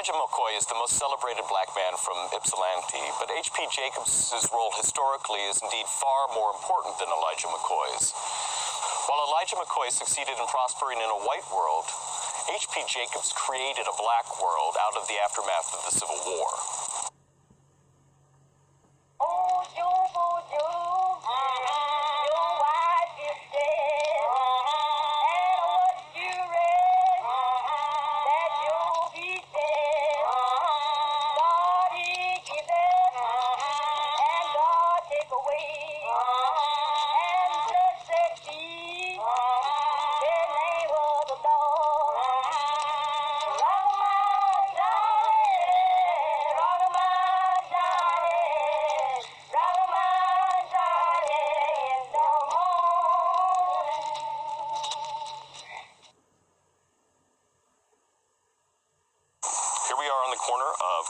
Elijah McCoy is the most celebrated black man from Ypsilanti, but H.P. Jacobs' role historically is indeed far more important than Elijah McCoy's. While Elijah McCoy succeeded in prospering in a white world, H.P. Jacobs created a black world out of the aftermath of the Civil War.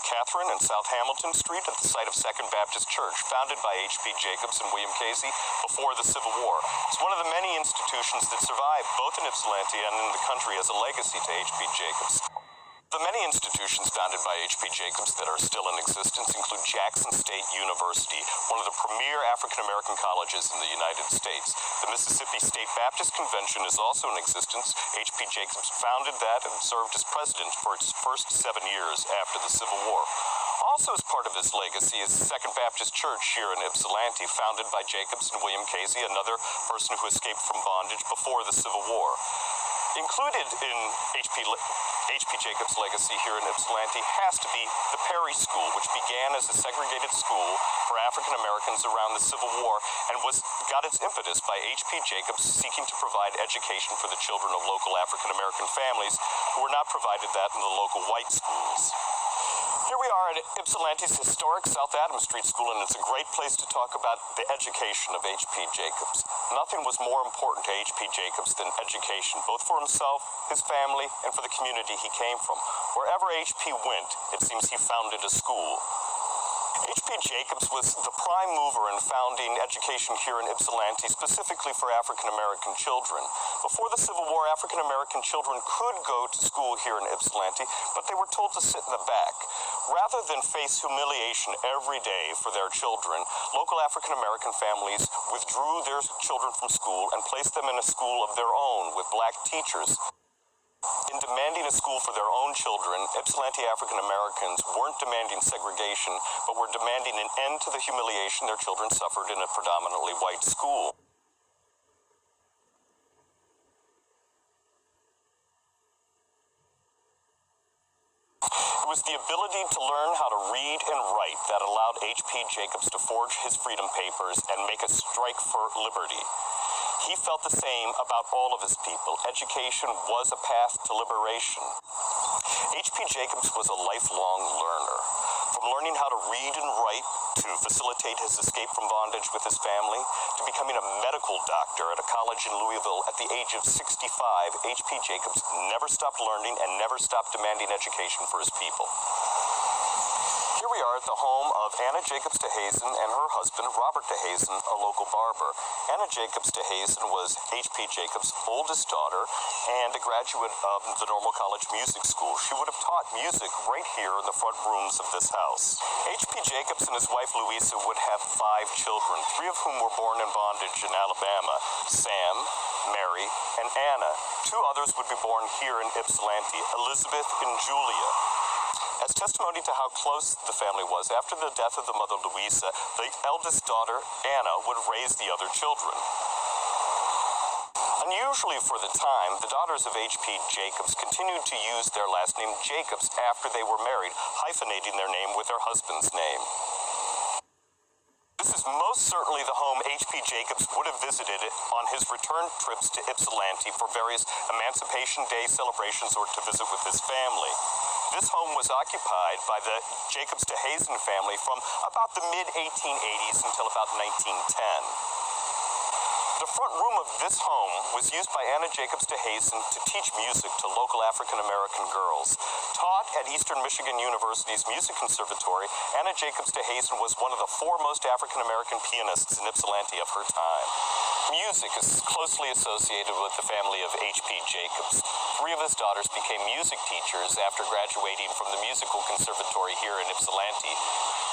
Catherine and South Hamilton Street at the site of Second Baptist Church, founded by H.P. Jacobs and William Casey before the Civil War. It's one of the many institutions that survived both in Ypsilanti and in the country as a legacy to H.P. Jacobs. The many institutions founded by H.P. Jacobs that are still in existence include Jackson State University, one of the premier African-American colleges in the United States. The Mississippi State Baptist Convention is also in existence. H.P. Jacobs founded that and served as president for its first 7 years after the Civil War. Also as part of his legacy is Second Baptist Church here in Ypsilanti, founded by Jacobs and William Casey, another person who escaped from bondage before the Civil War. Included in H.P. Jacobs' legacy here in Ypsilanti has to be the Perry School, which began as a segregated school for African Americans around the Civil War and got its impetus by H.P. Jacobs seeking to provide education for the children of local African American families who were not provided that in the local white schools. Here we are at Ypsilanti's historic South Adams Street School, and it's a great place to talk about the education of H.P. Jacobs. Nothing was more important to H.P. Jacobs than education, both for himself, his family, and for the community he came from. Wherever H.P. went, it seems he founded a school. H.P. Jacobs was the prime mover in founding education here in Ypsilanti, specifically for African-American children. Before the Civil War, African-American children could go to school here in Ypsilanti, but they were told to sit in the back. Rather than face humiliation every day for their children, local African-American families withdrew their children from school and placed them in a school of their own with black teachers. In demanding a school for their own children, Ypsilanti African Americans weren't demanding segregation, but were demanding an end to the humiliation their children suffered in a predominantly white school. It was the ability to learn how to read and write that allowed H.P. Jacobs to forge his freedom papers and make a strike for liberty. He felt the same about all of his people. Education was a path to liberation. H.P. Jacobs was a lifelong learner. From learning how to read and write to facilitate his escape from bondage with his family, to becoming a medical doctor at a college in Louisville at the age of 65, H.P. Jacobs never stopped learning and never stopped demanding education for his people. Here we are at the home of Anna Jacobs DeHazen and her husband, Robert DeHazen, a local barber. Anna Jacobs DeHazen was H.P. Jacobs' oldest daughter and a graduate of the Normal College Music School. She would have taught music right here in the front rooms of this house. H.P. Jacobs and his wife Louisa would have 5 children, 3 of whom were born in bondage in Alabama: Sam, Mary, and Anna. 2 others would be born here in Ypsilanti, Elizabeth and Julia. As testimony to how close the family was, after the death of the mother Louisa, the eldest daughter, Anna, would raise the other children. Unusually for the time, the daughters of H.P. Jacobs continued to use their last name Jacobs after they were married, hyphenating their name with their husband's name. This is most certainly the home H.P. Jacobs would have visited on his return trips to Ypsilanti for various Emancipation Day celebrations or to visit with his family. This home was occupied by the Jacobs DeHazen family from about the mid-1880s until about 1910. The front room of this home was used by Anna Jacobs de Hazen to teach music to local African-American girls. Taught at Eastern Michigan University's Music Conservatory, Anna Jacobs de Hazen was one of the foremost African-American pianists in Ypsilanti of her time. Music is closely associated with the family of H.P. Jacobs. 3 of his daughters became music teachers after graduating from the Musical Conservatory here in Ypsilanti.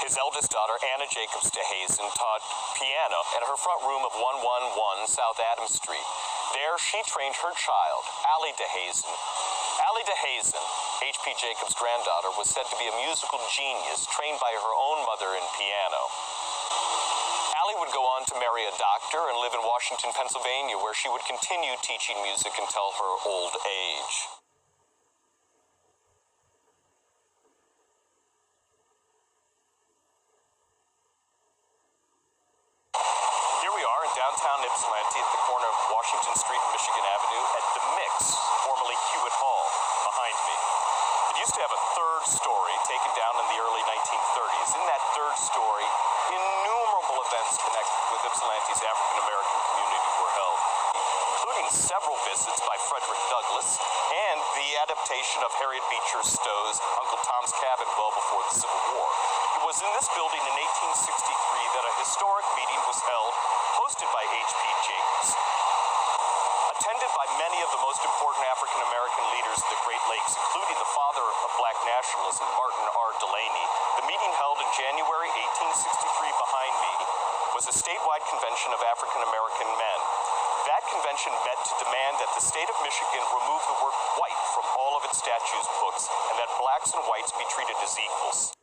His eldest daughter, Anna Jacobs de Hazen, taught piano at her front room of 111 South Adams Street. There, she trained her child, Allie de Hazen. Allie de Hazen, H.P. Jacobs' granddaughter, was said to be a musical genius, trained by her own mother in piano. Allie would go on to marry a doctor and live in Washington, Pennsylvania, where she would continue teaching music until her old age. Here we are in downtown Ypsilanti at the corner of Washington Street and Michigan Avenue at the Mix, formerly Hewitt Hall, behind me. It used to have a 3rd story taken down in the early 1930s. In that 3rd story, innumerable events connected with Ypsilanti's African-American community were held, including several visits by Frederick Douglass and the adaptation of Harriet Beecher Stowe's Uncle Tom's Cabin well before the Civil War. It was in this building in 1863 that a historic meeting was held, hosted by H.P. Jacobs. Attended by many of the most important African-American leaders of the Great Lakes, including the father of black nationalism, Martin R. Delaney, the meeting held in January 1863 behind me was a statewide convention of African-American men. That convention met to demand that the state of Michigan remove the word white from all of its statutes books and that blacks and whites be treated as equals.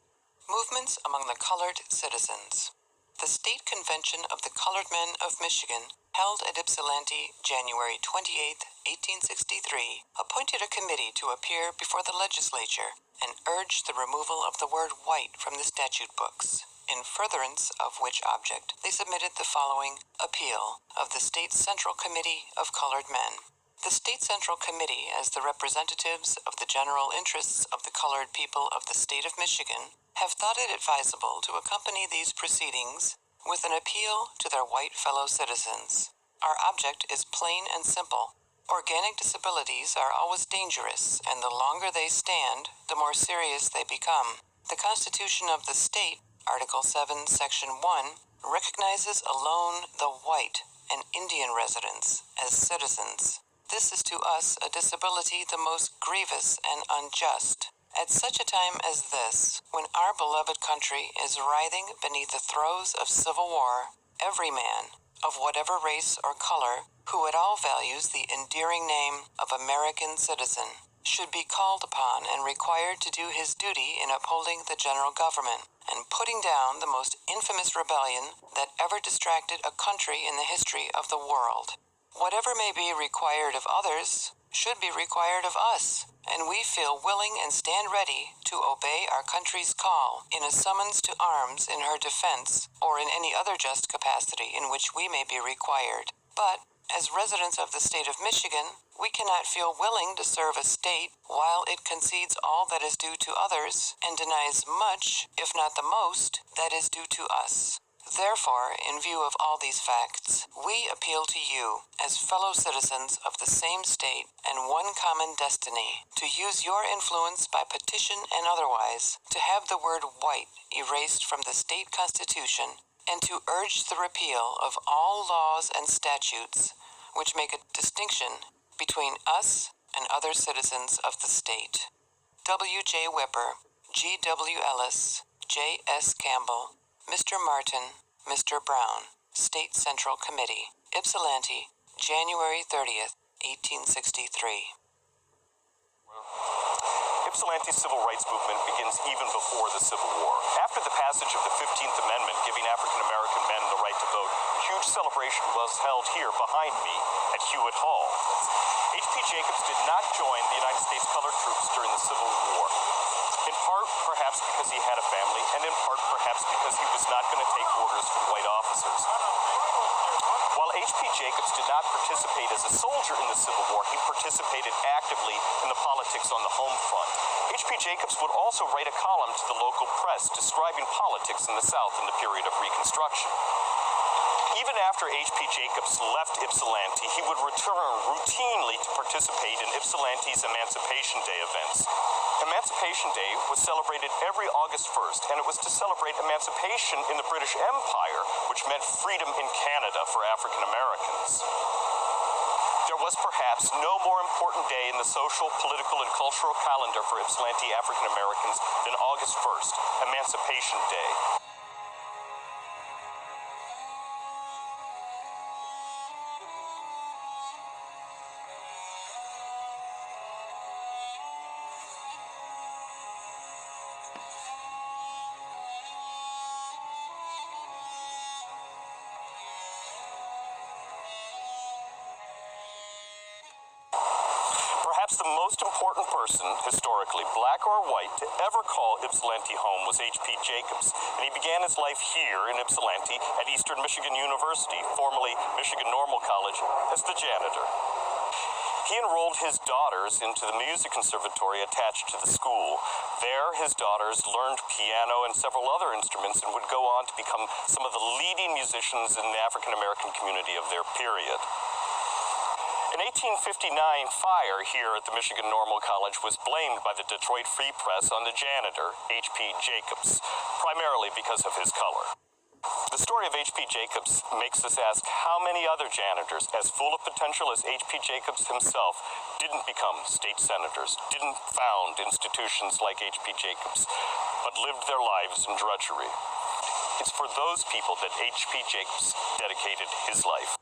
Movements among the colored citizens. The State Convention of the Colored Men of Michigan, held at Ypsilanti January 28, 1863, appointed a committee to appear before the legislature and urged the removal of the word white from the statute books, in furtherance of which object they submitted the following appeal of the State Central Committee of Colored Men. The State Central Committee, as the representatives of the general interests of the colored people of the state of Michigan, have thought it advisable to accompany these proceedings with an appeal to their white fellow citizens. Our object is plain and simple. Organic disabilities are always dangerous, and the longer they stand, the more serious they become. The Constitution of the state, Article 7, Section 1, recognizes alone the white and Indian residents as citizens. This is to us a disability the most grievous and unjust. At such a time as this, when our beloved country is writhing beneath the throes of civil war, every man, of whatever race or color, who at all values the endearing name of American citizen, should be called upon and required to do his duty in upholding the general government and putting down the most infamous rebellion that ever distracted a country in the history of the world. Whatever may be required of others should be required of us, and we feel willing and stand ready to obey our country's call in a summons to arms in her defense or in any other just capacity in which we may be required. But, as residents of the state of Michigan, we cannot feel willing to serve a state while it concedes all that is due to others and denies much, if not the most, that is due to us. Therefore, in view of all these facts, we appeal to you, as fellow citizens of the same state and one common destiny, to use your influence by petition and otherwise to have the word white erased from the state constitution and to urge the repeal of all laws and statutes which make a distinction between us and other citizens of the state. W. J. Whipper, G. W. Ellis, J. S. Campbell, Mr. Martin, Mr. Brown, State Central Committee, Ypsilanti, January 30th, 1863. Ypsilanti's civil rights movement begins even before the Civil War. After the passage of the 15th Amendment giving African-American men the right to vote, a huge celebration was held here behind me at Hewitt Hall. H.P. Jacobs did not join the United States colored troops during the Civil War. In part, perhaps because he had a family, and in part, perhaps because he was not going to take orders from white officers. While H.P. Jacobs did not participate as a soldier in the Civil War, he participated actively in the politics on the home front. H.P. Jacobs would also write a column to the local press describing politics in the South in the period of Reconstruction. Even after H.P. Jacobs left Ypsilanti, he would return routinely to participate in Ypsilanti's Emancipation Day events. Emancipation Day was celebrated every August 1st, and it was to celebrate emancipation in the British Empire, which meant freedom in Canada for African Americans. There was perhaps no more important day in the social, political, and cultural calendar for Ypsilanti African Americans than August 1st, Emancipation Day. Perhaps the most important person, historically, black or white, to ever call Ypsilanti home was H.P. Jacobs, and he began his life here in Ypsilanti at Eastern Michigan University, formerly Michigan Normal College, as the janitor. He enrolled his daughters into the music conservatory attached to the school. There, his daughters learned piano and several other instruments and would go on to become some of the leading musicians in the African American community of their period. An 1859 fire here at the Michigan Normal College was blamed by the Detroit Free Press on the janitor, H.P. Jacobs, primarily because of his color. The story of H.P. Jacobs makes us ask how many other janitors, as full of potential as H.P. Jacobs himself, didn't become state senators, didn't found institutions like H.P. Jacobs, but lived their lives in drudgery. It's for those people that H.P. Jacobs dedicated his life.